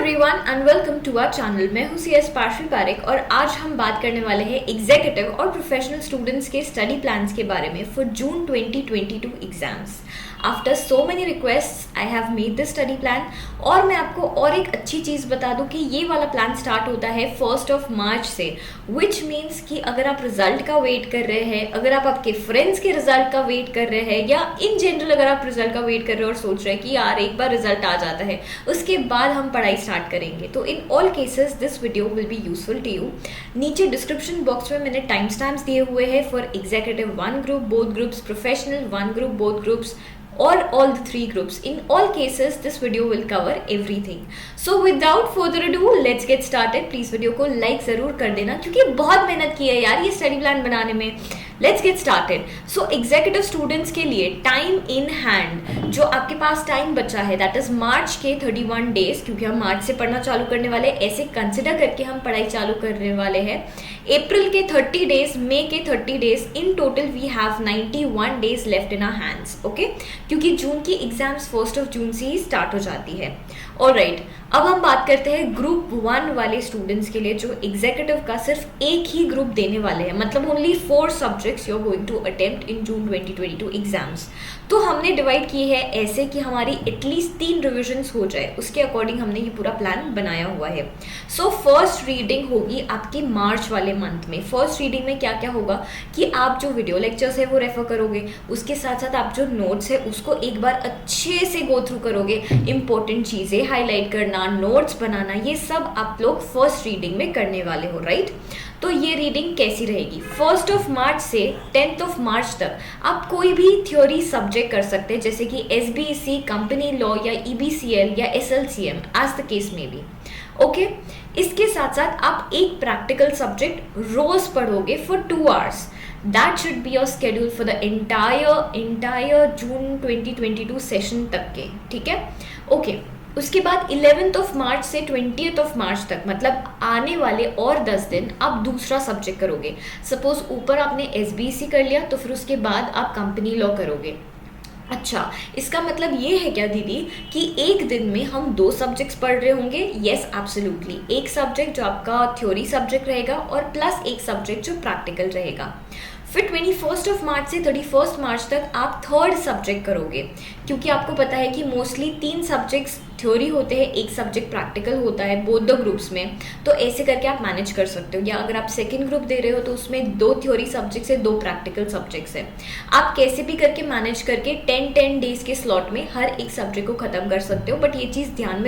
Everyone and welcome to our channel. मैं हूं CS Parshvi Parekh और आज हम बात करने वाले हैं एग्जीक्यूटिव और प्रोफेशनल स्टूडेंट्स के स्टडी प्लान्स के बारे में for June 2022 exams. After so many requests I have made this study plan और मैं आपको और एक अच्छी चीज़ बता दूं कि ये वाला प्लान स्टार्ट होता है 1 मार्च से, विच मीन्स कि अगर आप रिजल्ट का वेट कर रहे हैं, अगर आप आपके फ्रेंड्स के रिजल्ट का वेट कर रहे हैं या इन जनरल अगर आप रिजल्ट का वेट कर रहे हो और सोच रहे हैं कि यार एक बार रिजल्ट आ जाता है उसके बाद हम पढ़ाई स्टार्ट करेंगे, तो in all cases this video will be useful to you. नीचे डिस्क्रिप्शन बॉक्स में मैंने टाइम स्टैम्प्स दिए हुए हैं for executive 1 group both groups, professional 1 group both groups or all the 3 groups. In all cases this video will cover everything. So without further ado let's get started. Please video को like ज़रूर कर देना क्योंकि बहुत मेहनत की है यार ये स्टडी प्लान बनाने में। Let's get started. So executive students के लिए टाइम इन हैंड जो आपके पास टाइम बचा है दैट इज मार्च के 31 डेज, क्योंकि हम मार्च से पढ़ना चालू करने वाले ऐसे कंसिडर करके हम पढ़ाई चालू करने वाले हैं। अप्रैल के 30 डेज, मई के 30 days, in total we have 91 days left in our hands. Okay, क्योंकि जून की एग्जाम्स 1 जून से ही स्टार्ट हो जाती है। ऑलराइट, अब हम बात करते हैं ग्रुप 1 वाले स्टूडेंट्स के लिए जो एग्जीक्यूटिव का सिर्फ एक ही ग्रुप देने वाले हैं, मतलब only 4 subjects you are going to attempt in June 2022 exams. तो हमने डिवाइड की है ऐसे कि हमारी एटलीस्ट 3 रिविजन्स हो जाए, उसके अकॉर्डिंग हमने ये पूरा प्लान बनाया हुआ है। सो फर्स्ट रीडिंग होगी आपकी मार्च वाले मंथ में। फर्स्ट रीडिंग में क्या क्या होगा कि आप जो वीडियो लेक्चर्स है वो रेफर करोगे, उसके साथ साथ आप जो नोट्स है उसको एक बार अच्छे से गो थ्रू करोगे, इंपॉर्टेंट चीज़ें हाईलाइट करना, नोट्स बनाना, ये सब आप लोग फर्स्ट रीडिंग में करने वाले हो, राइट। तो ये रीडिंग कैसी रहेगी? 1 मार्च से 10 मार्च तक आप कोई भी थ्योरी सब्जेक्ट कर सकते हैं, जैसे कि एसबीएसई, कंपनी लॉ या ईबीसीएल या एसएलसीएम एज द केस में भी। ओके, इसके साथ साथ आप एक प्रैक्टिकल सब्जेक्ट रोज पढ़ोगे for 2 hours. That should be your schedule for the entire June 2022 session तक के, ठीक है। ओके, उसके बाद 11 मार्च से 20 मार्च तक, मतलब आने वाले और 10 दिन आप दूसरा सब्जेक्ट करोगे। सपोज ऊपर आपने एसबीएसई कर लिया तो फिर उसके बाद आप कंपनी लॉ करोगे। अच्छा, इसका मतलब ये है क्या दीदी कि एक दिन में हम 2 सब्जेक्ट्स पढ़ रहे होंगे? Yes, absolutely. एक सब्जेक्ट जो आपका थ्योरी सब्जेक्ट रहेगा और प्लस एक सब्जेक्ट जो प्रैक्टिकल रहेगा। फिर 21 मार्च से 31 मार्च तक आप 3rd सब्जेक्ट करोगे, क्योंकि आपको पता है कि मोस्टली 3 सब्जेक्ट्स थ्योरी होते हैं, एक सब्जेक्ट प्रैक्टिकल होता है बोथ द ग्रुप्स में। तो ऐसे करके आप मैनेज कर सकते हो, या अगर आप सेकंड ग्रुप दे रहे हो तो उसमें 2 थ्योरी सब्जेक्ट्स है, 2 प्रैक्टिकल सब्जेक्ट्स है। आप कैसे भी करके मैनेज करके 10 डेज के स्लॉट में हर एक सब्जेक्ट को ख़त्म कर सकते हो। बट ये चीज़ ध्यान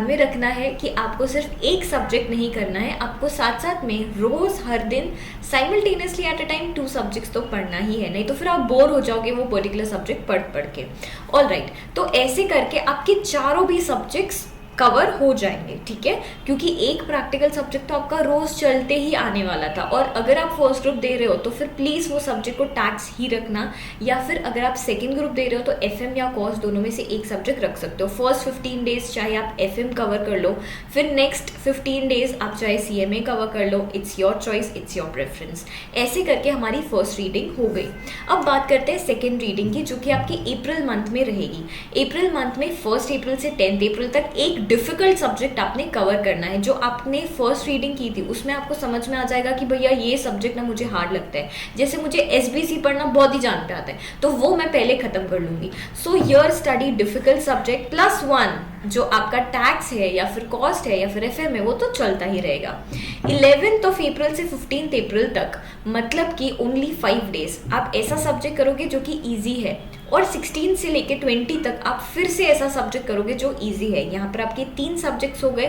में रखना है कि आपको सिर्फ एक सब्जेक्ट नहीं करना है, आपको साथ साथ में रोज हर दिन simultaneously at a time 2 subjects तो पढ़ना ही है, नहीं तो फिर आप बोर हो जाओगे वो पर्टिकुलर सब्जेक्ट पढ़ के। ऑलराइट, तो ऐसे करके आपके चारों भी सब्जेक्ट्स कवर हो जाएंगे, ठीक है, क्योंकि एक प्रैक्टिकल सब्जेक्ट तो आपका रोज चलते ही आने वाला था। और अगर आप फर्स्ट ग्रुप दे रहे हो तो फिर प्लीज़ वो सब्जेक्ट को टैक्स ही रखना, या फिर अगर आप सेकंड ग्रुप दे रहे हो तो एफएम या कॉस दोनों में से एक सब्जेक्ट रख सकते हो। फर्स्ट 15 डेज चाहे आप एफएम कवर कर लो, फिर नेक्स्ट 15 डेज आप चाहे सीएमए कवर कर लो। It's your choice, it's your preference. ऐसे करके हमारी फर्स्ट रीडिंग हो गई। अब बात करते हैं सेकेंड रीडिंग की, जो कि आपकी अप्रैल मंथ में रहेगी। अप्रैल मंथ में 1 अप्रैल से 10 अप्रैल तक एक डिफिकल्ट सब्जेक्ट आपने कवर करना है। जो आपने फर्स्ट रीडिंग की थी उसमें आपको समझ में आ जाएगा कि भैया ये सब्जेक्ट ना मुझे हार्ड लगता है, जैसे मुझे एसबीसी पढ़ना बहुत ही जान पे आता है, तो वो मैं पहले खत्म कर लूंगी। So your study difficult subject +1 जो आपका टैक्स है या फिर कॉस्ट है या फिर एफएम है वो तो चलता ही रहेगा। 11 अप्रैल से 15 अप्रैल तक, मतलब कि ओनली 5 डेज आप ऐसा सब्जेक्ट करोगे जो कि ईजी है, और 16 से लेके 20 तक आप फिर से ऐसा सब्जेक्ट करोगे जो इजी है। यहाँ पर आपके 3 सब्जेक्ट्स हो गए,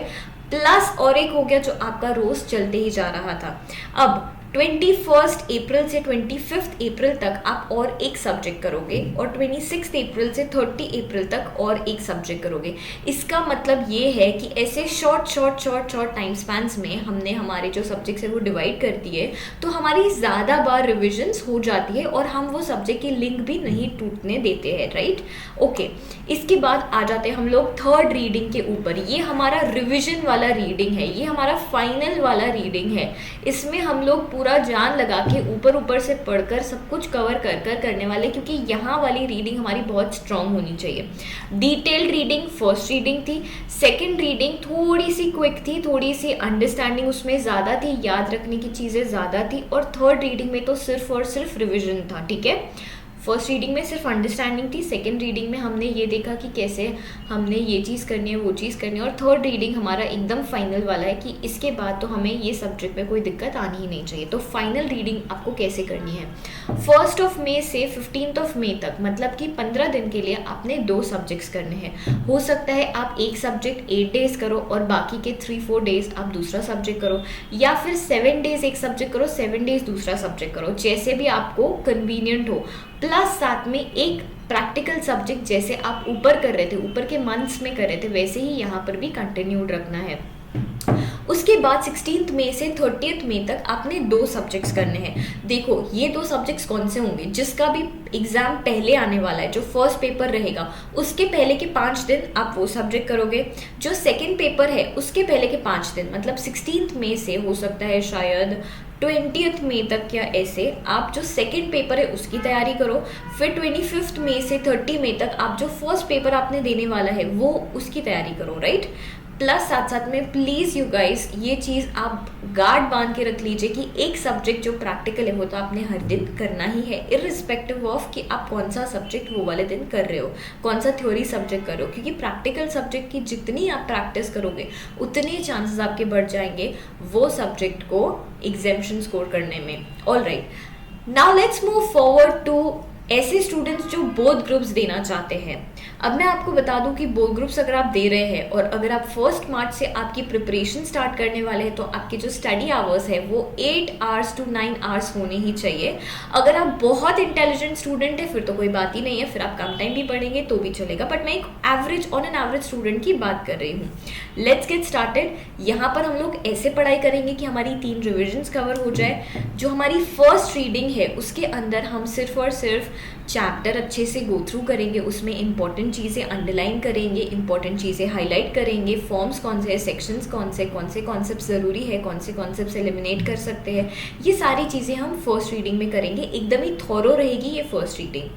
प्लस और एक हो गया जो आपका रोज चलते ही जा रहा था। अब 21 अप्रैल से 25 अप्रैल तक आप और एक सब्जेक्ट करोगे, और 26 अप्रैल से 30 अप्रैल तक और एक सब्जेक्ट करोगे। इसका मतलब ये है कि ऐसे शॉर्ट टाइम स्पैन्स में हमने हमारे जो सब्जेक्ट्स है वो डिवाइड कर दिए, तो हमारी ज़्यादा बार रिविजन्स हो जाती है और हम वो सब्जेक्ट की लिंक भी नहीं टूटने देते हैं, राइट। ओके, इसके बाद आ जाते हैं हम लोग 3rd रीडिंग के ऊपर। ये हमारा रिविजन वाला रीडिंग है, ये हमारा फाइनल वाला रीडिंग है। इसमें हम लोग पूरा जान लगा के ऊपर ऊपर से पढ़कर सब कुछ कवर कर कर करने वाले, क्योंकि यहाँ वाली रीडिंग हमारी बहुत स्ट्रांग होनी चाहिए। डिटेल्ड रीडिंग फर्स्ट रीडिंग थी, सेकंड रीडिंग थोड़ी सी क्विक थी, थोड़ी सी अंडरस्टैंडिंग उसमें ज़्यादा थी, याद रखने की चीज़ें ज़्यादा थी, और थर्ड रीडिंग में तो सिर्फ और सिर्फ रिविजन था। ठीक है, फर्स्ट रीडिंग में सिर्फ अंडरस्टैंडिंग थी, सेकंड रीडिंग में हमने ये देखा कि कैसे हमने ये चीज़ करनी है, वो चीज़ करनी है, और थर्ड रीडिंग हमारा एकदम फाइनल वाला है कि इसके बाद तो हमें ये सब्जेक्ट में कोई दिक्कत आनी ही नहीं चाहिए। तो फाइनल रीडिंग आपको कैसे करनी है, 1 मई से 15 मई तक, मतलब कि 15 दिन के लिए आपने 2 सब्जेक्ट्स करने हैं। हो सकता है आप एक सब्जेक्ट 8 डेज करो और बाकी के 3-4 डेज आप दूसरा सब्जेक्ट करो, या फिर 7 डेज एक सब्जेक्ट करो, 7 डेज दूसरा सब्जेक्ट करो, जैसे भी आपको कन्वीनियंट हो। प्लस साथ में एक प्रैक्टिकल सब्जेक्ट, जैसे आप ऊपर कर रहे थे, ऊपर के मंथ्स में कर रहे थे, वैसे ही यहाँ पर भी कंटिन्यूड रखना है। उसके बाद 16 मई से 30 मई तक आपने 2 सब्जेक्ट्स करने हैं। देखो ये 2 सब्जेक्ट्स कौन से होंगे, जिसका भी एग्जाम पहले आने वाला है, जो फर्स्ट पेपर रहेगा उसके पहले के 5 दिन आप वो सब्जेक्ट करोगे, जो सेकंड पेपर है उसके पहले के 5 दिन, मतलब 16 मई से हो सकता है शायद 20 मई तक या ऐसे, आप जो सेकंड पेपर है उसकी तैयारी करो। फिर 25 मई से 30 मई तक आप जो फर्स्ट पेपर आपने देने वाला है वो उसकी तैयारी करो, राइट। प्लस साथ साथ में प्लीज़ यू गाइस ये चीज़ आप गार्ड बांध के रख लीजिए कि एक सब्जेक्ट जो प्रैक्टिकल है वो तो आपने हर दिन करना ही है, इररिस्पेक्टिव ऑफ कि आप कौन सा सब्जेक्ट वो वाले दिन कर रहे हो, कौन सा थ्योरी सब्जेक्ट कर रहे हो, क्योंकि प्रैक्टिकल सब्जेक्ट की जितनी आप प्रैक्टिस करोगे उतने चांसेस आपके बढ़ जाएंगे वो सब्जेक्ट को एग्जामिनेशन स्कोर करने में। All right, now let's move forward to ऐसे स्टूडेंट्स जो बोथ ग्रुप्स देना चाहते हैं। अब मैं आपको बता दूं कि बोथ ग्रुप्स अगर आप दे रहे हैं और अगर आप 1 मार्च से आपकी प्रिपरेशन स्टार्ट करने वाले हैं तो आपके जो स्टडी आवर्स है वो 8 आवर्स to 9 आवर्स होने ही चाहिए। अगर आप बहुत इंटेलिजेंट स्टूडेंट है फिर तो कोई बात ही नहीं है, फिर आप कम टाइम भी पढ़ेंगे तो भी चलेगा, बट मैं एक average on an average student की बात कर रही हूँ। Let's get started. यहाँ पर हम लोग ऐसे पढ़ाई करेंगे कि हमारी 3 रिविजन्स कवर हो जाए। जो हमारी फर्स्ट रीडिंग है उसके अंदर हम सिर्फ और सिर्फ चैप्टर अच्छे से गो थ्रू करेंगे, उसमें इंपॉर्टेंट चीज़ें अंडरलाइन करेंगे, इंपॉर्टेंट चीज़ें हाईलाइट करेंगे, फॉर्म्स कौन से, सेक्शंस कौन से कॉन्सेप्ट ज़रूरी है, कौन से कॉन्सेप्ट एलिमिनेट कर सकते हैं, ये सारी चीज़ें हम फर्स्ट रीडिंग में करेंगे। एकदम ही थॉरो रहेगी ये फर्स्ट रीडिंग।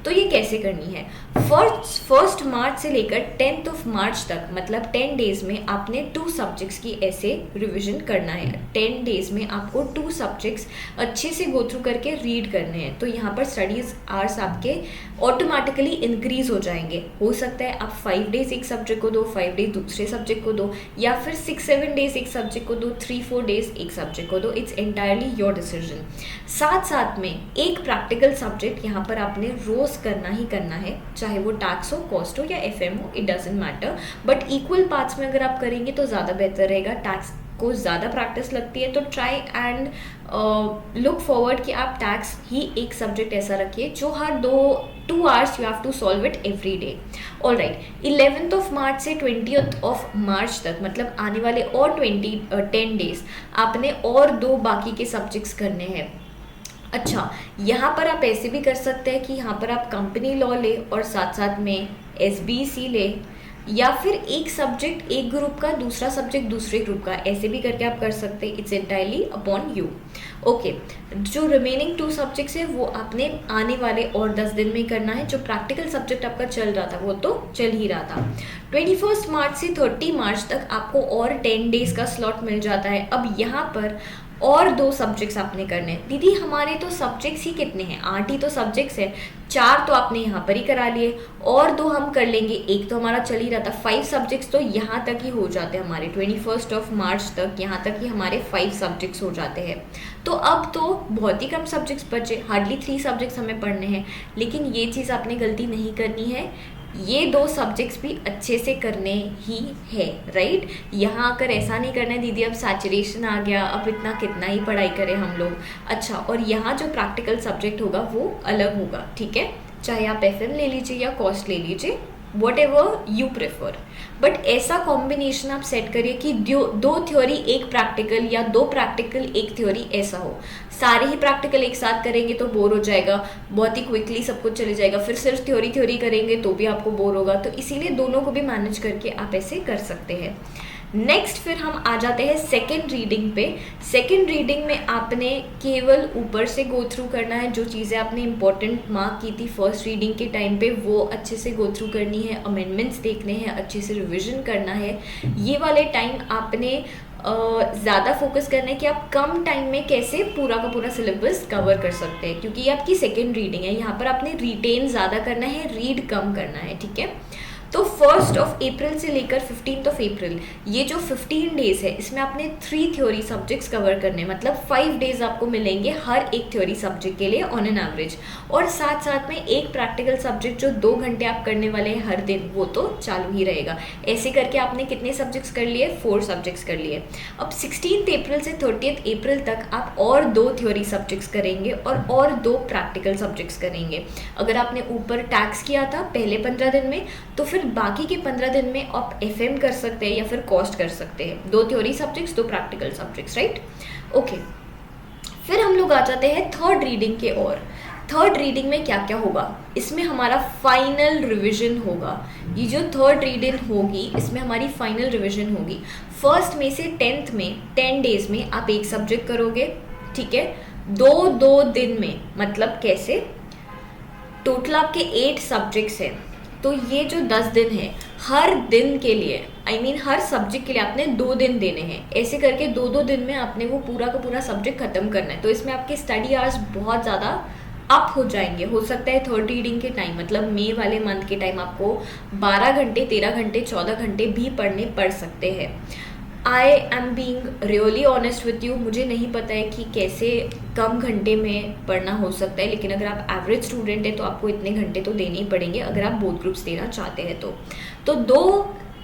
तो ये कैसे करनी है, 1 मार्च से लेकर 10 मार्च तक, मतलब 10 डेज में आपने 2 सब्जेक्ट्स की ऐसे रिविजन करना है। 10 डेज में आपको 2 सब्जेक्ट्स अच्छे से गो थ्रू करके रीड करने हैं। तो यहाँ पर स्टडीज आवर्स आपके ऑटोमेटिकली इंक्रीज हो जाएंगे। हो सकता है आप 5 डेज एक सब्जेक्ट को दो, 5 डेज दूसरे सब्जेक्ट को दो, या फिर 6-7 डेज एक सब्जेक्ट को दो, 3-4 डेज एक सब्जेक्ट को दो। It's entirely your decision. साथ साथ में एक प्रैक्टिकल सब्जेक्ट यहाँ पर आपने रोज करना ही करना है, चाहे वो टैक्स हो, कॉस्ट हो या FM हो, it doesn't matter, but equal parts में अगर आप करेंगे तो ज़्यादा बेहतर रहेगा। टैक्स को ज़्यादा प्रैक्टिस लगती है तो ट्राई एंड लुक फॉरवर्ड कि आप टैक्स ही एक सब्जेक्ट ऐसा रखिए जो हर 2 hours you have to solve it every day. All right, 11 मार्च से 20 मार्च तक, मतलब आने वाले और 10 डेज आपने और 2 बाकी के सब्जेक्ट्स करने हैं। अच्छा, यहाँ पर आप ऐसे भी कर सकते हैं कि यहाँ पर आप कंपनी लॉ ले और साथ साथ में SBC ले, या फिर एक सब्जेक्ट एक ग्रुप का, दूसरा सब्जेक्ट दूसरे ग्रुप का, ऐसे भी करके आप कर सकते हैं। It's entirely upon you. Okay, जो रिमेनिंग 2 सब्जेक्ट्स है वो आपने आने वाले और 10 दिन में करना है। जो प्रैक्टिकल सब्जेक्ट आपका चल रहा था वो तो चल ही रहा था। 21 मार्च से 30 मार्च तक आपको और 10 डेज का स्लॉट मिल जाता है। अब यहाँ पर और 2 सब्जेक्ट्स आपने करने हैं। दीदी हमारे तो सब्जेक्ट्स ही कितने हैं, 8 ही तो सब्जेक्ट्स है, 4 तो आपने यहाँ पर ही करा लिए और 2 हम कर लेंगे, एक तो हमारा चल ही रहा था। 5 सब्जेक्ट्स तो यहाँ तक ही हो जाते हैं हमारे। 21 मार्च तक यहाँ तक ही हमारे 5 सब्जेक्ट्स हो जाते हैं। तो अब तो बहुत ही कम सब्जेक्ट्स बचे, हार्डली 3 सब्जेक्ट्स हमें पढ़ने हैं। लेकिन ये चीज़ आपने गलती नहीं करनी है, ये 2 सब्जेक्ट्स भी अच्छे से करने ही है, राइट। यहाँ आकर ऐसा नहीं करना है दीदी अब सैचुरेशन आ गया, अब इतना कितना ही पढ़ाई करें हम लोग। अच्छा, और यहाँ जो प्रैक्टिकल सब्जेक्ट होगा वो अलग होगा, ठीक है। चाहे आप FM ले लीजिए या कॉस्ट ले लीजिए, what ever you prefer, but ऐसा कॉम्बिनेशन आप सेट करिए कि 2 थ्योरी एक प्रैक्टिकल या 2 प्रैक्टिकल एक थ्योरी ऐसा हो। सारे ही प्रैक्टिकल एक साथ करेंगे तो बोर हो जाएगा, बहुत ही क्विकली सब कुछ चले जाएगा। फिर सिर्फ थ्योरी करेंगे तो भी आपको बोर होगा। तो इसीलिए दोनों को भी मैनेज करके आप ऐसे कर सकते हैं। नेक्स्ट फिर हम आ जाते हैं सेकेंड रीडिंग पे। सेकेंड रीडिंग में आपने केवल ऊपर से गो थ्रू करना है, जो चीज़ें आपने इंपॉर्टेंट मार्क की थी फर्स्ट रीडिंग के टाइम पे वो अच्छे से गो थ्रू करनी है, अमेंडमेंट्स देखने हैं, अच्छे से रिविजन करना है। ये वाले टाइम आपने ज़्यादा फोकस करना है कि आप कम टाइम में कैसे पूरा का पूरा सिलेबस कवर कर सकते हैं, क्योंकि ये आपकी सेकेंड रीडिंग है। यहाँ पर आपने रिटेन ज़्यादा करना है, रीड कम करना है, ठीक है। तो 1 अप्रैल से लेकर 15 अप्रैल ये जो 15 डेज है इसमें आपने 3 थ्योरी सब्जेक्ट्स कवर करने, मतलब 5 डेज आपको मिलेंगे हर एक थ्योरी सब्जेक्ट के लिए ऑन एन एवरेज, और साथ साथ में एक प्रैक्टिकल सब्जेक्ट जो 2 घंटे आप करने वाले हैं हर दिन, वो तो चालू ही रहेगा। ऐसे करके आपने कितने सब्जेक्ट्स कर लिए? 4 सब्जेक्ट्स कर लिए। अब 16 अप्रैल से 30 अप्रैल तक आप और 2 थ्योरी सब्जेक्ट्स करेंगे और 2 प्रैक्टिकल सब्जेक्ट्स करेंगे। अगर आपने ऊपर टैक्स किया था पहले 15 दिन में, तो फिर बाकी के 15 दिन में आप FM कर सकते हैं या फिर कॉस्ट कर सकते हैं। 2 theory subjects, 2 practical subjects, right? Okay, फिर हम लोग आ जाते हैं थर्ड रीडिंग के। और थर्ड रीडिंग में क्या क्या होगा? इसमें हमारा फाइनल रिवीजन होगा। ये जो थर्ड रीडिंग होगी इसमें हमारी फाइनल रिवीजन होगी। 1 मई से 10 में 10 डेज में आप एक सब्जेक्ट करोगे, ठीक है, 2 दिन में, मतलब कैसे? टोटल आपके 8 सब्जेक्ट्स हैं, तो ये जो 10 दिन है हर दिन के लिए, हर सब्जेक्ट के लिए आपने 2 दिन देने हैं। ऐसे करके 2 दिन में आपने वो पूरा का पूरा सब्जेक्ट खत्म करना है। तो इसमें आपके स्टडी आवर्स बहुत ज़्यादा अप हो जाएंगे। हो सकता है थर्ड रीडिंग के टाइम, मतलब मई वाले मंथ के टाइम, आपको 12 घंटे, 13 घंटे, 14 घंटे भी पढ़ने पड़ सकते हैं। I am being really honest with you, मुझे नहीं पता है कि कैसे कम घंटे में पढ़ना हो सकता है, लेकिन अगर आप एवरेज स्टूडेंट है तो आपको इतने घंटे तो देने ही पड़ेंगे अगर आप बोथ ग्रुप्स देना चाहते हैं तो 2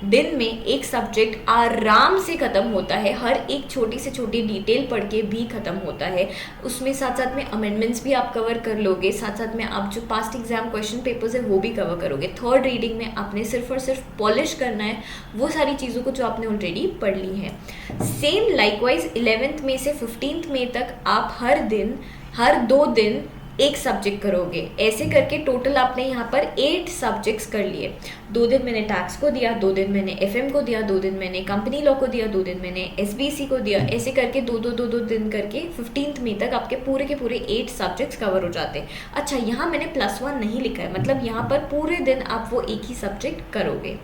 दिन में एक सब्जेक्ट आराम से ख़त्म होता है। हर एक छोटी से छोटी डिटेल पढ़ के भी ख़त्म होता है। उसमें साथ साथ में अमेंडमेंट्स भी आप कवर कर लोगे, साथ साथ में आप जो पास्ट एग्जाम क्वेश्चन पेपर्स है वो भी कवर करोगे। थर्ड रीडिंग में आपने सिर्फ और सिर्फ पॉलिश करना है वो सारी चीज़ों को जो आपने ऑलरेडी पढ़ ली है। सेम लाइकवाइज 11 मई से 15 मई तक आप हर 2 दिन एक सब्जेक्ट करोगे। ऐसे करके टोटल आपने यहाँ पर 8 सब्जेक्ट्स कर लिए। 2 दिन मैंने टैक्स को दिया, 2 दिन मैंने FM को दिया, 2 दिन मैंने कंपनी लॉ को दिया, 2 दिन मैंने SBC को दिया। ऐसे करके 2 दिन करके 15 मई तक आपके पूरे के पूरे 8 सब्जेक्ट्स कवर हो जाते हैं। अच्छा, यहाँ मैंने +1 नहीं लिखा है, मतलब यहाँ पर पूरे दिन आप वो एक ही सब्जेक्ट करोगे।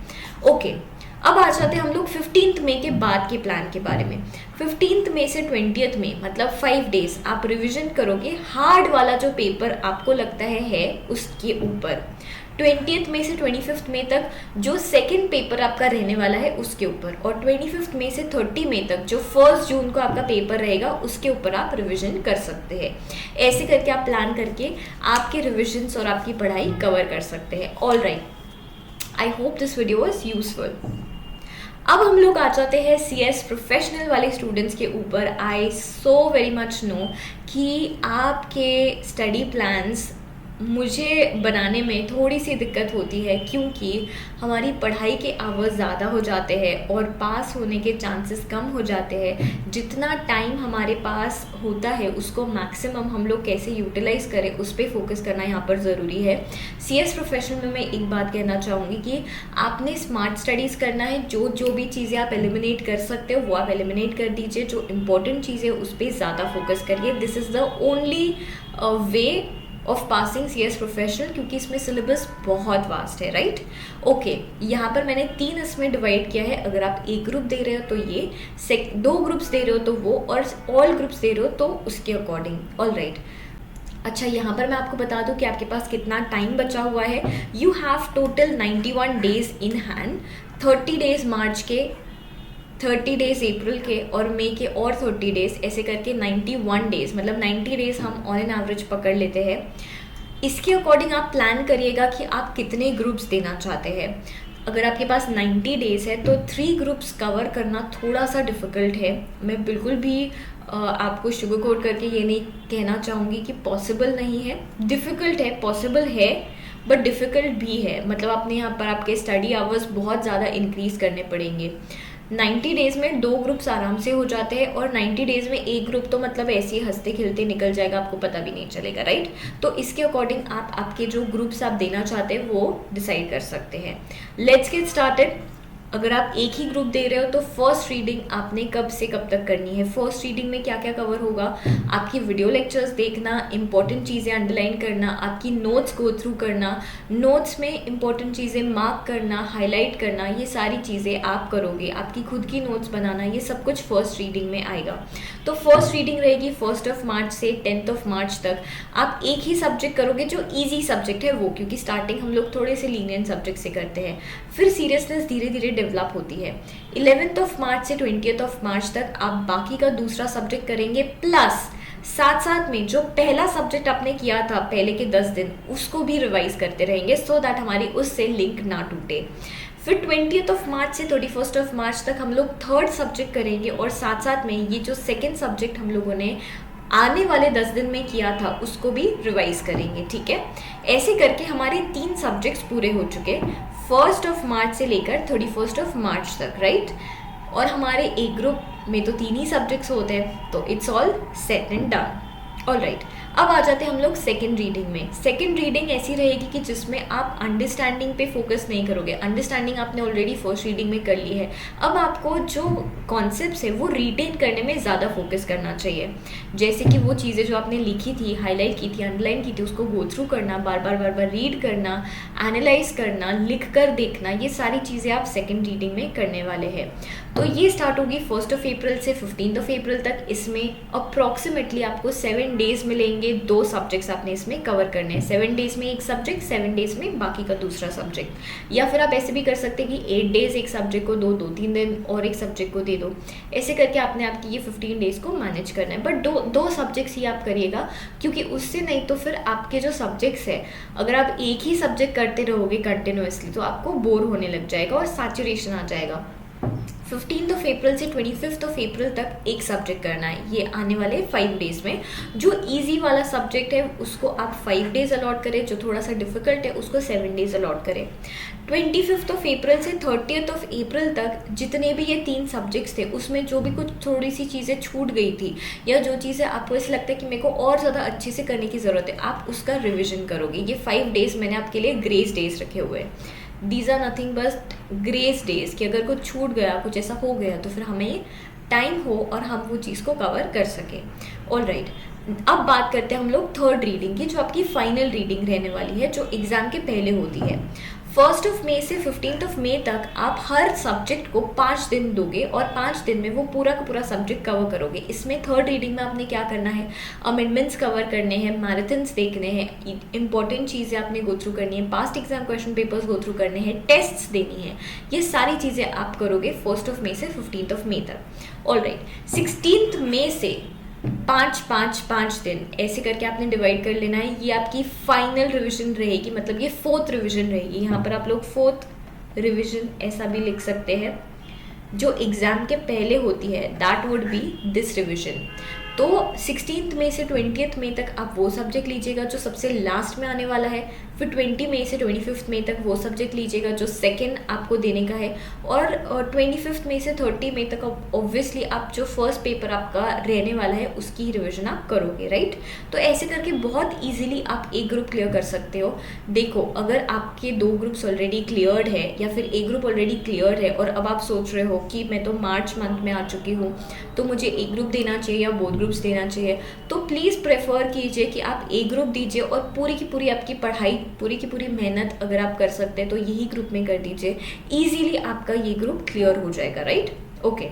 ओके, अब आ जाते हैं हम लोग 15 मई के बाद के प्लान के बारे में। 15 मई से 20 मई, मतलब 5 डेज आप रिवीजन करोगे हार्ड वाला जो पेपर आपको लगता है उसके ऊपर। 20 मई से 25 मई तक जो सेकंड पेपर आपका रहने वाला है उसके ऊपर, और 25 मई से 30 मई तक जो 1 जून को आपका पेपर रहेगा उसके ऊपर आप रिवीजन कर सकते हैं। ऐसे करके आप प्लान करके आपके रिविजन्स और आपकी पढ़ाई कवर कर सकते हैं। All right, I hope this video was useful. अब हम लोग आ जाते हैं CS प्रोफेशनल वाले स्टूडेंट्स के ऊपर। आई सो वेरी मच नो कि आपके स्टडी प्लान्स मुझे बनाने में थोड़ी सी दिक्कत होती है, क्योंकि हमारी पढ़ाई के आवर्स ज़्यादा हो जाते हैं और पास होने के चांसेस कम हो जाते हैं। जितना टाइम हमारे पास होता है उसको मैक्सिमम हम लोग कैसे यूटिलाइज़ करें उस पर फोकस करना यहाँ पर ज़रूरी है। CS प्रोफेशनल में मैं एक बात कहना चाहूँगी कि आपने स्मार्ट स्टडीज़ करना है। जो भी चीज़ें आप एलिमिनेट कर सकते हो वो आप एलिमिनेट कर दीजिए। जो इम्पोर्टेंट चीज़ें उस पर ज़्यादा फोकस करिए। This is the only way of passing CS professional, क्योंकि इसमें सिलेबस बहुत वास्ट है, राइट? ओके, यहाँ पर मैंने 3 इसमें डिवाइड किया है। अगर आप एक ग्रुप दे रहे हो तो ये, 2 ग्रुप्स दे रहे हो तो वो, और ऑल ग्रुप्स दे रहे हो तो उसके अकॉर्डिंग। ऑल राइट, अच्छा, यहाँ पर मैं आपको बता दूँ कि आपके पास कितना टाइम बचा हुआ है। You have total 91 days in hand. 30 days मार्च के, 30 डेज अप्रैल के और मई के और 30 डेज, ऐसे करके 91 डेज, मतलब 90 डेज हम ऑन एन एवरेज पकड़ लेते हैं। इसके अकॉर्डिंग आप प्लान करिएगा कि आप कितने ग्रुप्स देना चाहते हैं। अगर आपके पास 90 डेज है तो 3 ग्रुप्स कवर करना थोड़ा सा डिफ़िकल्ट है। मैं बिल्कुल भी आपको शुगर कोट करके ये नहीं कहना चाहूँगी कि पॉसिबल नहीं है। डिफ़िकल्ट है, पॉसिबल है बट डिफ़िकल्ट भी है। मतलब आपने यहाँ पर आपके स्टडी आवर्स बहुत ज़्यादा इंक्रीज़ करने पड़ेंगे। 90 डेज में 2 ग्रुप्स आराम से हो जाते हैं, और 90 डेज में एक ग्रुप तो मतलब ऐसे ही हंसते खेलते निकल जाएगा, आपको पता भी नहीं चलेगा, राइट। तो इसके अकॉर्डिंग आप आपके जो ग्रुप्स आप देना चाहते हैं वो डिसाइड कर सकते हैं। Let's get started. अगर आप एक ही ग्रुप दे रहे हो तो फर्स्ट रीडिंग आपने कब से कब तक करनी है। फर्स्ट रीडिंग में क्या क्या कवर होगा, आपकी वीडियो लेक्चर्स देखना, इंपॉर्टेंट चीज़ें अंडरलाइन करना, आपकी नोट्स गो थ्रू करना, नोट्स में इंपॉर्टेंट चीज़ें मार्क करना, हाईलाइट करना, ये सारी चीज़ें आप करोगे। आपकी खुद की नोट्स बनाना, ये सब कुछ फर्स्ट रीडिंग में आएगा। तो फर्स्ट रीडिंग रहेगी 1 मार्च से 10 मार्च तक। आप एक ही सब्जेक्ट करोगे जो ईजी सब्जेक्ट है वो, क्योंकि स्टार्टिंग हम लोग थोड़े से लीनियंट सब्जेक्ट से करते हैं, फिर सीरियसनेस धीरे धीरे डेवलप होती है। 11 मार्च से 20 मार्च तक आप बाकी का दूसरा सब्जेक्ट करेंगे, प्लस साथ साथ में जो पहला सब्जेक्ट आपने किया था पहले के 10 दिन उसको भी रिवाइज करते रहेंगे, सो दैट हमारी उससे लिंक ना टूटे। फिर 20 मार्च से 31 मार्च तक हम लोग थर्ड सब्जेक्ट करेंगे, और साथ साथ में ये जो सेकेंड सब्जेक्ट हम लोगों ने आने वाले 10 दिन में किया था उसको भी रिवाइज करेंगे, ठीक है। ऐसे करके हमारे 3 सब्जेक्ट्स पूरे हो चुके 1 मार्च से लेकर 31 मार्च तक, राइट। और हमारे एक ग्रुप में तो 3 ही सब्जेक्ट्स होते हैं, तो it's all set and done. All right, अब आ जाते हैं हम लोग सेकेंड रीडिंग में। सेकेंड रीडिंग ऐसी रहेगी कि जिसमें आप अंडरस्टैंडिंग पे फोकस नहीं करोगे। अंडरस्टैंडिंग आपने ऑलरेडी फर्स्ट रीडिंग में कर ली है, अब आपको जो कॉन्सेप्ट्स है वो रिटेन करने में ज़्यादा फोकस करना चाहिए। जैसे कि वो चीज़ें जो आपने लिखी थी, हाईलाइट की थी, अंडरलाइन की थी, उसको गो थ्रू करना, बार बार रीड करना, एनालाइज करना, लिख कर देखना, ये सारी चीज़ें आप सेकेंड रीडिंग में करने वाले हैं। तो ये स्टार्ट होगी 1 अप्रैल से 15 अप्रैल तक। इसमें अप्रॉक्सीमेटली आपको 7 डेज मिलेंगे। 2 सब्जेक्ट्स आपने इसमें कवर करने हैं। 7 डेज में एक सब्जेक्ट, 7 डेज में बाकी का दूसरा सब्जेक्ट। या फिर आप ऐसे भी कर सकते हैं कि 8 डेज एक सब्जेक्ट को दो, 2-3 दिन और एक सब्जेक्ट को दे दो। ऐसे करके आपने आपकी ये 15 डेज को मैनेज करना है। बट दो सब्जेक्ट्स ही आप करिएगा, क्योंकि उससे नहीं तो फिर आपके जो सब्जेक्ट्स है, अगर आप एक ही सब्जेक्ट करते रहोगे कंटिन्यूअसली तो आपको बोर होने लग जाएगा और सैचुरेशन आ जाएगा। 15 अप्रैल से 25 अप्रैल तक एक सब्जेक्ट करना है, ये आने वाले 5 डेज में। जो इजी वाला सब्जेक्ट है उसको आप 5 डेज अलॉट करें, जो थोड़ा सा डिफिकल्ट है उसको 7 डेज अलॉट करें। 25 अप्रैल से 30 अप्रैल तक जितने भी ये 3 सब्जेक्ट्स थे उसमें जो भी कुछ थोड़ी सी चीज़ें छूट गई थी, या जो चीज़ें आपको ऐसे लगता है कि मेरे को और ज़्यादा अच्छे से करने की ज़रूरत है, आप उसका रिविजन करोगे। ये 5 डेज मैंने आपके लिए ग्रेस डेज रखे हुए हैं। These are nothing but grace days, कि अगर कुछ छूट गया, कुछ ऐसा हो गया तो फिर हमें टाइम हो और हम वो चीज़ को कवर कर सकें। ऑल राइट, अब बात करते हैं हम लोग थर्ड रीडिंग की, जो आपकी फाइनल रीडिंग रहने वाली है, जो एग्जाम के पहले होती है। 1 मई से 15 मई तक आप हर सब्जेक्ट को 5 दिन दोगे, और 5 दिन में वो पूरा का पूरा सब्जेक्ट कवर करोगे। इसमें थर्ड रीडिंग में आपने क्या करना है, अमेंडमेंट्स कवर करने हैं, मैराथन्स देखने हैं, इंपॉर्टेंट चीज़ें आपने गो थ्रू करनी है, past exam question papers go through करने हैं, टेस्ट्स देनी है। ये सारी चीज़ें आप करोगे 1 मई से 15 मई तक। ऑल राइट, 16 मई से 5 दिन ऐसे करके आपने डिवाइड कर लेना है। ये आपकी फाइनल रिवीजन रहेगी, मतलब ये 4th रिवीजन रहेगी। यहाँ पर आप लोग 4th रिवीजन ऐसा भी लिख सकते हैं, जो एग्जाम के पहले होती है, that would be this revision. तो 16 मई से 20 मई तक आप वो सब्जेक्ट लीजिएगा जो सबसे लास्ट में आने वाला है। फिर 20 मई से 25 मई तक वो सब्जेक्ट लीजिएगा जो सेकंड आपको देने का है। और 25 मई से 30 मई तक ऑब्वियसली आप जो फर्स्ट पेपर आपका रहने वाला है उसकी ही रिविजन आप करोगे, राइट। तो ऐसे करके बहुत ईजिली आप एक ग्रुप क्लियर कर सकते हो। देखो, अगर आपके 2 ग्रुप्स ऑलरेडी क्लियर्ड है, या फिर एक ग्रुप ऑलरेडी क्लियर्ड है, और अब आप सोच रहे हो कि मैं तो मार्च मंथ में आ चुकी हूँ तो मुझे एक ग्रुप देना चाहिए या बोथ ग्रुप्स देना चाहिए, तो प्लीज़ प्रेफर कीजिए कि आप एक ग्रुप दीजिए, और पूरी की पूरी आपकी पढ़ाई, पूरी की पूरी मेहनत अगर आप कर सकते हैं तो यही ग्रुप में कर दीजिए। ईजिली आपका ये ग्रुप क्लियर हो जाएगा, right. Okay,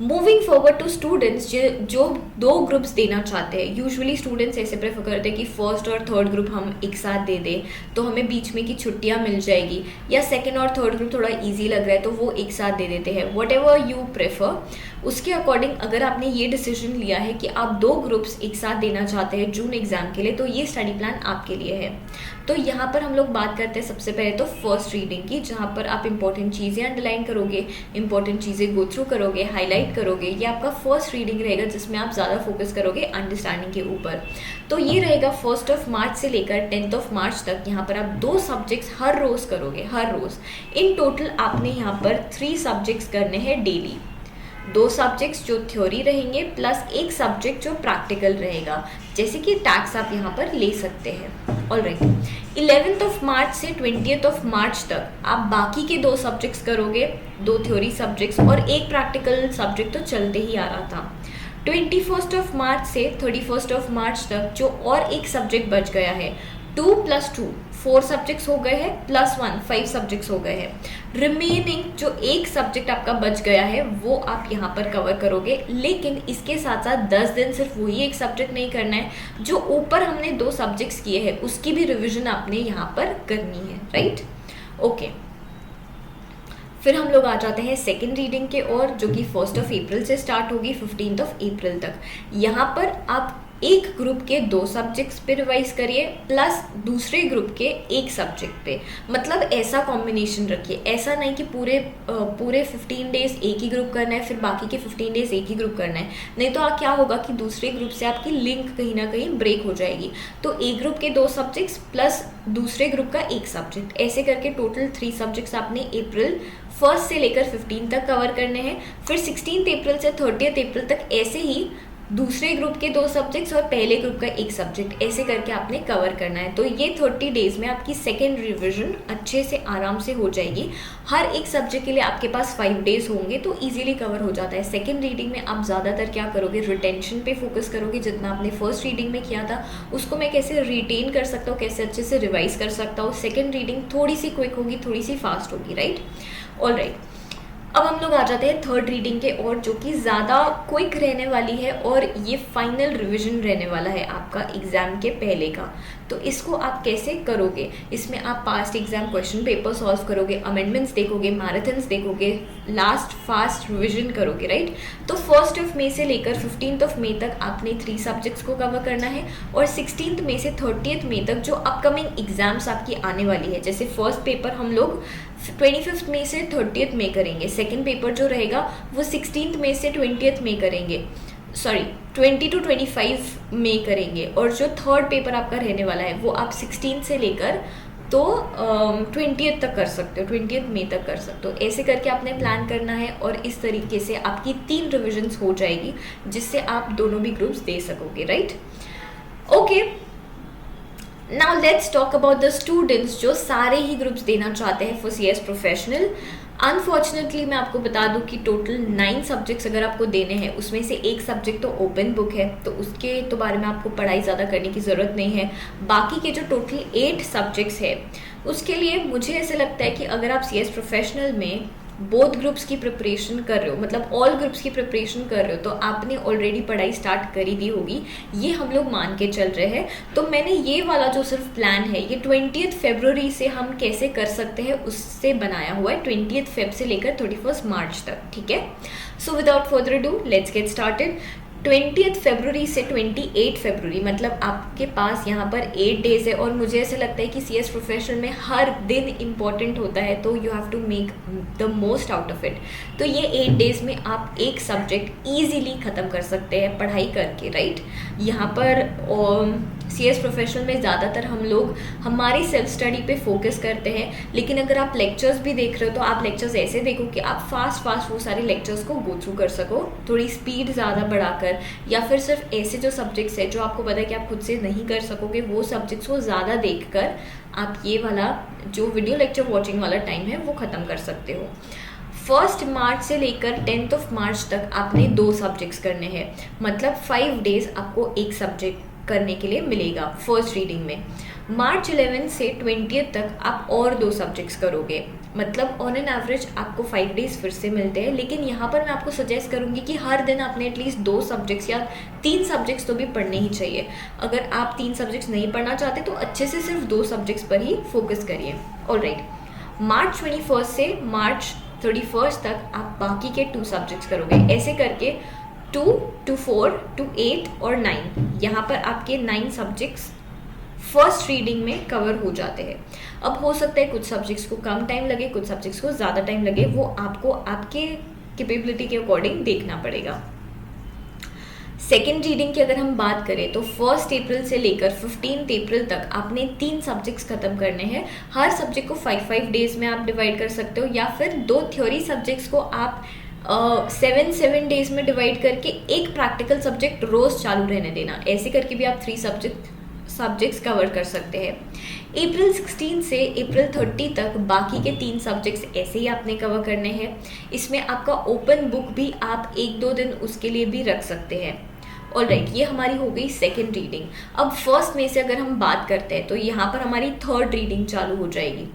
moving forward to students जो 2 ग्रुप्स देना चाहते हैं। यूजुअली स्टूडेंट्स ऐसे प्रेफर करते हैं कि फर्स्ट और थर्ड ग्रुप हम एक साथ दे दें तो हमें बीच में की छुट्टियां मिल जाएगी, या सेकंड और थर्ड ग्रुप थोड़ा इजी लग रहा है तो वो एक साथ दे देते हैं। वट एवर यू प्रेफर, उसके अकॉर्डिंग अगर आपने ये डिसीजन लिया है कि आप 2 ग्रुप्स एक साथ देना चाहते हैं जून एग्जाम के लिए, तो ये स्टडी प्लान आपके लिए है। तो यहाँ पर हम लोग बात करते हैं सबसे पहले तो फर्स्ट रीडिंग की, जहाँ पर आप इंपॉर्टेंट चीज़ें अंडरलाइन करोगे, इंपॉर्टेंट चीज़ें गो थ्रू करोगे, हाईलाइट हाईलाइट करोगे, ये आपका फर्स्ट रीडिंग रहेगा जिसमें आप ज़्यादा फोकस करोगे अंडरस्टैंडिंग के ऊपर। तो ये रहेगा 1 मार्च से लेकर 10 मार्च तक। यहाँ पर आप 2 सब्जेक्ट्स हर रोज़ करोगे, हर रोज़। इन टोटल आपने यहाँ पर 3 सब्जेक्ट्स करने हैं डेली। 2 सब्जेक्ट्स जो थ्योरी रहेंगे प्लस 1 सब्जेक्ट जो प्रैक्टिकल रहेगा, जैसे कि टैक्स आप यहाँ पर ले सकते हैं। ऑलराइट, 11 मार्च से 20 मार्च तक आप बाकी के 2 सब्जेक्ट्स करोगे, 2 थ्योरी सब्जेक्ट्स और 1 प्रैक्टिकल सब्जेक्ट तो चलते ही आ रहा था। 21 मार्च से 31 मार्च तक जो और 1 सब्जेक्ट बच गया है, 2 + 2 4 सब्जेक्ट्स हो गए हैं, +1 5 सब्जेक्ट्स हो गए हैं। रिमेनिंग जो 1 सब्जेक्ट आपका बच गया है वो आप यहाँ पर कवर करोगे, लेकिन इसके साथ साथ 10 दिन सिर्फ वही 1 सब्जेक्ट नहीं करना है, जो ऊपर हमने 2 सब्जेक्ट्स किए हैं उसकी भी रिविजन आपने यहाँ पर करनी है। Right, okay. फिर हम लोग आ जाते हैं सेकेंड रीडिंग के ओर, जो कि 1 अप्रैल से स्टार्ट होगी 15 अप्रैल तक। यहाँ पर आप एक ग्रुप के 2 सब्जेक्ट्स पे रिवाइज करिए प्लस दूसरे ग्रुप के 1 सब्जेक्ट पे। मतलब ऐसा कॉम्बिनेशन रखिए, ऐसा नहीं कि पूरे 15 डेज एक ही ग्रुप करना है फिर बाकी के 15 डेज एक ही ग्रुप करना है, नहीं तो क्या होगा कि दूसरे ग्रुप से आपकी लिंक कहीं ना कहीं ब्रेक हो जाएगी। तो एक ग्रुप के 2 सब्जेक्ट्स प्लस दूसरे ग्रुप का 1 सब्जेक्ट, ऐसे करके टोटल 3 सब्जेक्ट्स आपने अप्रैल 1 से लेकर 15 तक कवर करने हैं। फिर 16 अप्रैल से 30 अप्रैल तक ऐसे ही दूसरे ग्रुप के 2 सब्जेक्ट्स और पहले ग्रुप का 1 सब्जेक्ट, ऐसे करके आपने कवर करना है। तो ये 30 डेज में आपकी सेकेंड रिविजन अच्छे से आराम से हो जाएगी। हर एक सब्जेक्ट के लिए आपके पास 5 डेज होंगे तो इजीली कवर हो जाता है। सेकेंड रीडिंग में आप ज़्यादातर क्या करोगे, रिटेंशन पे फोकस करोगे। जितना आपने फर्स्ट रीडिंग में किया था उसको मैं कैसे रिटेन कर सकता हूँ, कैसे अच्छे से रिवाइज कर सकता हूँ। सेकेंड रीडिंग थोड़ी सी क्विक होगी, थोड़ी सी फास्ट होगी। Right, alright. अब हम लोग आ जाते हैं थर्ड रीडिंग के और, जो कि ज़्यादा क्विक रहने वाली है और ये फाइनल रिवीजन रहने वाला है आपका एग्ज़ाम के पहले का। तो इसको आप कैसे करोगे, इसमें आप past exam question paper solve करोगे, अमेंडमेंट्स देखोगे, मैराथन्स देखोगे, लास्ट फास्ट रिवीजन करोगे। राइट, तो 1 मई से लेकर 15 मई तक आपने 3 सब्जेक्ट्स को कवर करना है और 16 मई से 30 मई तक जो अपकमिंग एग्जाम्स आपकी आने वाली है, जैसे फर्स्ट पेपर हम लोग 25 मई से 30 मई करेंगे, सेकेंड पेपर जो रहेगा वो 16 मई से 20 मई करेंगे, 20 to 25 मई करेंगे। और जो थर्ड पेपर आपका रहने वाला है वो आप 16 से लेकर तो 20 तक कर सकते हो, 20 मई तक कर सकते हो। ऐसे करके आपने प्लान करना है और इस तरीके से आपकी 3 रिविजन्स हो जाएगी, जिससे आप दोनों भी ग्रुप्स दे सकोगे। Right, okay. Now let's talk about the students जो सारे ही ग्रुप्स देना चाहते हैं फॉर CS प्रोफेशनल। अनफॉर्चुनेटली मैं आपको बता दूं कि टोटल 9 सब्जेक्ट्स अगर आपको देने हैं, उसमें से 1 सब्जेक्ट तो ओपन बुक है, तो उसके तो बारे में आपको पढ़ाई ज़्यादा करने की ज़रूरत नहीं है। बाकी के जो टोटल 8 सब्जेक्ट्स है उसके लिए मुझे ऐसे लगता है कि अगर आप CS प्रोफेशनल में बोथ ग्रुप्स की प्रिपरेशन कर रहे हो, मतलब ऑल ग्रुप्स की प्रिपरेशन कर रहे हो, तो आपने ऑलरेडी पढ़ाई स्टार्ट करी दी होगी, ये हम लोग मान के चल रहे हैं। तो मैंने ये वाला जो सिर्फ प्लान है ये 20 फरवरी से हम कैसे कर सकते हैं उससे बनाया हुआ है, 20 फेब से लेकर 31 मार्च तक। ठीक है, so without further do let's get started. 20 फरवरी से 28 फरवरी, मतलब आपके पास यहाँ पर 8 डेज है। और मुझे ऐसे लगता है कि CS प्रोफेशनल में हर दिन इम्पॉर्टेंट होता है, तो you have to make the most out of it. तो ये 8 डेज में आप एक सब्जेक्ट ईजिली ख़त्म कर सकते हैं पढ़ाई करके। राइट, यहाँ पर CS प्रोफेशनल में ज़्यादातर हम लोग हमारी सेल्फ स्टडी पे फोकस करते हैं, लेकिन अगर आप लेक्चर्स भी देख रहे हो तो आप लेक्चर्स ऐसे देखो कि आप फास्ट वो सारे लेक्चर्स को गो थ्रू कर सको, थोड़ी स्पीड ज़्यादा बढ़ाकर। या फिर सिर्फ ऐसे जो सब्जेक्ट्स है जो आपको पता है कि आप खुद से नहीं कर सकोगे, वो सब्जेक्ट्स को ज़्यादा देखकर आप ये वाला जो वीडियो लेक्चर वॉचिंग वाला टाइम है वो ख़त्म कर सकते हो। 1 मार्च से लेकर 10 मार्च तक आपने 2 सब्जेक्ट्स करने हैं, मतलब 5 डेज आपको एक सब्जेक्ट करने के लिए मिलेगा फर्स्ट रीडिंग में। मार्च 11 से 20 तक आप और 2 सब्जेक्ट्स करोगे, मतलब ऑन एन एवरेज आपको 5 डेज फिर से मिलते हैं। लेकिन यहाँ पर मैं आपको सजेस्ट करूँगी कि हर दिन आपने एटलीस्ट 2 सब्जेक्ट्स या 3 सब्जेक्ट्स तो भी पढ़ने ही चाहिए। अगर आप 3 सब्जेक्ट्स नहीं पढ़ना चाहते तो अच्छे से सिर्फ 2 सब्जेक्ट्स पर ही फोकस करिए। ऑलराइट, मार्च 21 से मार्च 31 तक आप बाकी के 2 सब्जेक्ट्स करोगे। ऐसे करके 2 to 4 to 8 और 9, यहाँ पर आपके 9 सब्जेक्ट्स फर्स्ट रीडिंग में कवर हो जाते हैं। अब हो सकता है कुछ सब्जेक्ट्स को कम टाइम लगे, कुछ सब्जेक्ट्स को ज़्यादा टाइम लगे, वो आपको आपके कैपेबिलिटी के अकॉर्डिंग देखना पड़ेगा। सेकेंड रीडिंग की अगर हम बात करें तो 1 अप्रैल से लेकर 15 अप्रैल तक आपने 3 सब्जेक्ट्स खत्म करने हैं। हर सब्जेक्ट को 5 डेज में आप डिवाइड कर सकते हो, या फिर 2 थ्योरी सब्जेक्ट्स को आप 7 डेज में डिवाइड करके एक प्रैक्टिकल सब्जेक्ट रोज चालू रहने देना। ऐसे करके भी आप 3 सब्जेक्ट्स कवर कर सकते हैं। अप्रैल 16 से अप्रैल 30 तक बाकी के 3 सब्जेक्ट्स ऐसे ही आपने कवर करने हैं। इसमें आपका ओपन बुक भी आप 1-2 दिन उसके लिए भी रख सकते हैं। ऑलराइट, ये हमारी हो गई सेकेंड रीडिंग। अब 1 मई से अगर हम बात करते हैं तो यहाँ पर हमारी 3rd रीडिंग चालू हो जाएगी।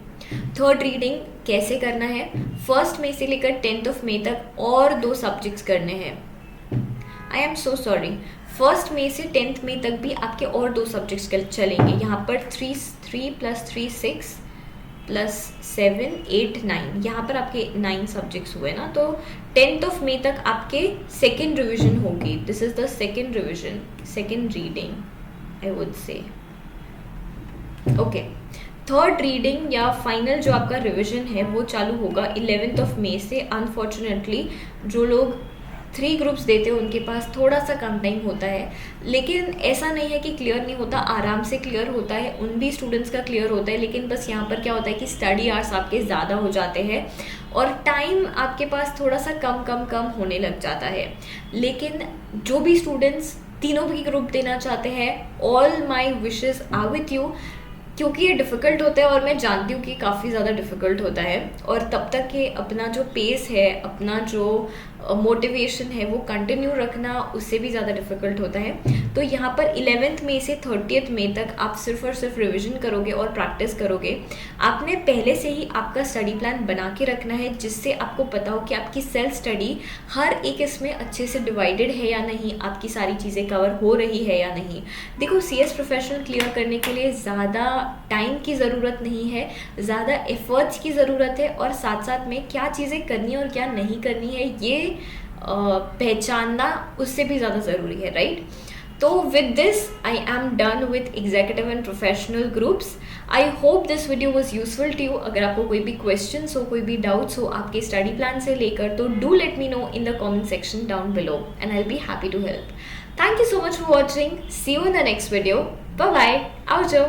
3rd रीडिंग कैसे करना है? 1 मई से लेकर 10 मई तक और 2 सब्जेक्ट्स करने हैं। आई एम सो सॉरी, 1 मई से 10 मई तक भी आपके और 2 सब्जेक्ट्स चलेंगे। यहाँ पर 3 + 3 6 + 7 8 9, यहाँ पर आपके 9 सब्जेक्ट्स हुए ना। तो 10 मई तक आपके सेकेंड रिविजन होगी। This is the second revision, second reading I would say. Okay, 3rd reading या फाइनल जो आपका रिविजन है वो चालू होगा 11 मई से। अनफॉर्चुनेटली जो लोग 3 ग्रुप्स देते हैं उनके पास थोड़ा सा कम टाइम होता है, लेकिन ऐसा नहीं है कि क्लियर नहीं होता, आराम से क्लियर होता है। उन भी स्टूडेंट्स का क्लियर होता है, लेकिन बस यहाँ पर क्या होता है कि स्टडी आवर्स आपके ज़्यादा हो जाते हैं और टाइम आपके पास थोड़ा सा कम होने लग जाता है। लेकिन जो भी स्टूडेंट्स तीनों भी ग्रुप देना चाहते हैं, all my wishes are with you, क्योंकि ये डिफ़िकल्ट होता है और मैं जानती हूँ कि काफ़ी ज़्यादा डिफ़िकल्ट होता है। और तब तक के अपना जो पेस है, अपना जो मोटिवेशन है वो कंटिन्यू रखना उससे भी ज़्यादा डिफ़िकल्ट होता है। तो यहाँ पर 11 मई से 30 मई तक आप सिर्फ और सिर्फ रिविजन करोगे और प्रैक्टिस करोगे। आपने पहले से ही आपका स्टडी प्लान बना के रखना है, जिससे आपको पता हो कि आपकी सेल्फ स्टडी हर एक इसमें अच्छे से डिवाइडेड है या नहीं, आपकी सारी चीज़ें कवर हो रही है या नहीं। देखो, CS प्रोफेशनल क्लियर करने के लिए ज़्यादा टाइम की ज़रूरत नहीं है, ज़्यादा एफर्ट्स की ज़रूरत है, और साथ साथ में क्या चीज़ें करनी है और क्या नहीं करनी है ये पहचानना उससे भी ज़्यादा ज़रूरी है, राइट? तो with this I am done with executive and professional groups. I hope this video was useful to you. अगर आपको कोई भी क्वेश्चंस हो, कोई भी डाउट्स हो आपके स्टडी प्लान से लेकर, तो do let me know in the comment section down below and I will be happy to help. Thank you so much for watching. See you in the next video. Bye bye. Aujo.